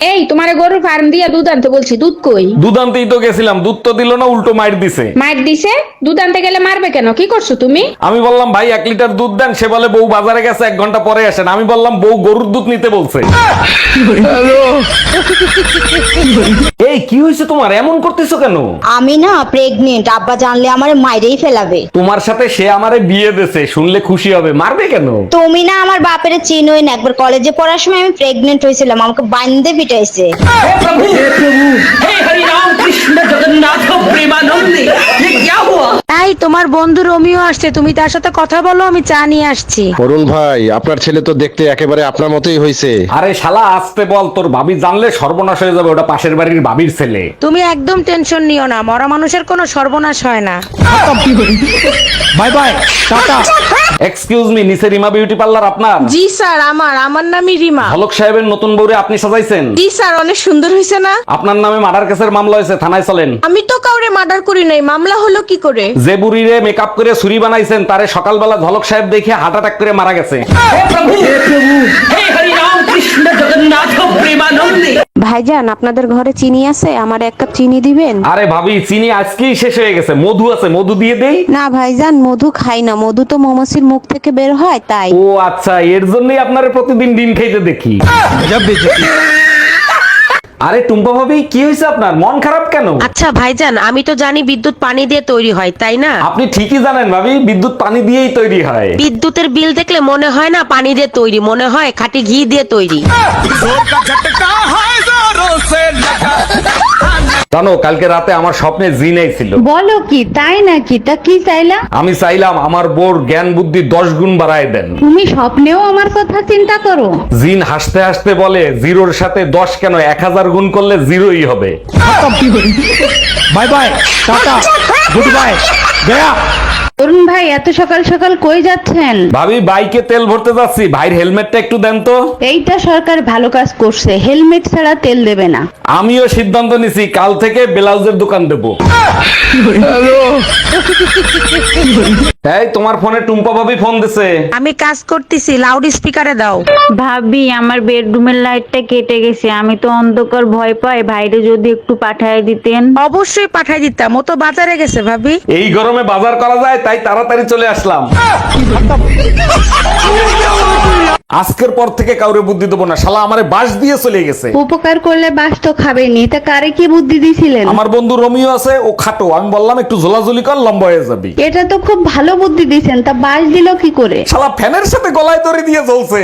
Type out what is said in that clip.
এই তোমারে গরুর ফার্ম দিয়া দুধ আনতে বলছি, দুধ কই? দুধ আনতেই তো গেছিলাম, দুধ তো দিল না, উল্টো মাইর দিছে। মাইর দিছে? দুধ আনতে গেলে মারবে কেন? কি করছো তুমি? আমি বললাম ভাই 1 লিটার দুধ দেন, সে বলে বউ বাজারে গেছে 1 ঘন্টা পরে আসেন। আমি বললাম বউ গরুর দুধ নিতে বলছে। এই কি হয়েছে তোমার, এমন করতেছো কেন? আমি না প্রেগনেন্ট, আব্বা জানলে আমারে মাইরেই ফেলাবে। তোমার সাথে সে আমারে বিয়ে দিছে, শুনলে খুশি হবে, মারবে কেন? তুমি না আমার বাপের চিনোই না, একবার কলেজে পড়ার সময় আমি প্রেগনেন্ট হয়েছিলাম, আমাকে বান্ধে পিটাইছে। এই তোমার বন্ধু রোমিও আসছে, তুমি তার সাথে কথা বলো, আমি চা নিয়ে আসছি। অরুণ ভাই, আপনার ছেলে তো দেখতে একেবারে আপনার মতোই হয়েছে। আরে শালা আসতে বল, তোর ভাবি জানলে সর্বনাশ হয়ে যাবে, ওটা পাশের বাড়ির ভাবির ছেলে। তুমি একদম টেনশন নিও না, মরা মানুষের কোনো সর্বনাশ হয় না। By bye, tata. Excuse me, নিচে রিমা বিউটি পার্লার আপনার? জি স্যার, আমার নামই রিমা। হলক সাহেবের নতুন বউরে আপনি সাজাইছেন? জি স্যার, অনেক সুন্দর হয়েছে না? আপনার নামে মার্ডার কেসের মামলা হয়েছে, থানায় চলেন। আমি তো কাউরে মার্ডার করি নাই, মামলা হলো কি করে? যে বুড়িরে মেকআপ করে ছুরি বানাইছেন, তারে সকালবেলা ঝলক সাহেব দেখে হার্ট অ্যাটাক করে মারা গেছে। ভাইজান, আপনাদের ঘরে চিনি আছে? আমার 1 কাপ চিনি দিবেন? আরে ভাবি, চিনি আজকেই শেষ হয়ে গেছে, মধু আছে, মধু দিয়ে দেই? না ভাইজান, মধু খাই না, মধু তো মৌমাছির মুখ থেকে বের হয় তাই। ও আচ্ছা, এর জন্যই আপনারে প্রতিদিন ডিম খাইতে দেখি। আরে টুম্পা ভাবি, কি হয়েছে আপনার, মন খারাপ কেন? আচ্ছা ভাইজান, আমি তো জানি বিদ্যুৎ পানি দিয়ে তৈরি হয়, তাই না? আপনি ঠিকই জানেন ভাবি, বিদ্যুৎ পানি দিয়েই তৈরি হয়। বিদ্যুতের বিল দেখলে মনে হয় না পানি দিয়ে তৈরি, মনে হয় খাঁটি ঘি দিয়ে তৈরি। জানো, কালকে রাতে আমার স্বপ্নে জিন ছিল। বলো কি, তাই নাকি? তা কি চাইলা? আমি চাইলাম আমার বোর জ্ঞান বুদ্ধি 10 গুণ বাড়ায় দেন। তুমি স্বপ্নেও আমার কথা চিন্তা করো? জিন হাসতে হাসতে বলে, 0-র সাথে 10 কেন, 1000 গুণ করলে 0ই হবে। Bye bye, tata, goodbye, গয়া। অরুণ ভাই, এত সকাল সকাল কই যাচ্ছেন? ভাবি, বাইকে তেল ভরতে যাচ্ছি, ভাইয়ের হেলমেটটা একটু দেন তো। এইটা সরকার ভালো কাজ করছে, হেলমেট ছাড়া তেল দেবে না। আমিও সিদ্ধান্ত নিছি, কাল থেকে ব্লাউজের দোকান দেবো। এই তোমার ফোনে টুম্পা ভাবি ফোন দিছে। আমি কাজ করতেছি, লাউড স্পিকারে দাও। ভাবি, আমার বেডরুমের লাইটটা কেটে গেছে, আমি তো অন্ধকার ভয় পাই, ভাইরে যদি একটু পাঠায় দিতেন। অবশ্যই পাঠাই দিতাম, ও তো বাজারে গেছে ভাবি। এই গরমে বাজার করা যায়, তাই তাড়াতাড়ি চলে আসলাম। আজকের পর থেকে কাউরে বুদ্ধি দেবো না, শালা আমারে বাস দিয়ে চলে গেছে। উপকার করলে বাস তো খাবেনি, তা কারে কি বুদ্ধি দিছিলেন? আমার বন্ধু রোমিও আছে, ও খাটো, আমি বললাম একটু ঝোলাঝুলি কর, লম্বা হয়ে যাবি। এটা তো খুব ভালো বুদ্ধি দিছেন, তা বাস দিল কি করে? শালা ফ্যানের সাথে গলায় দড়ি দিয়ে চলছে।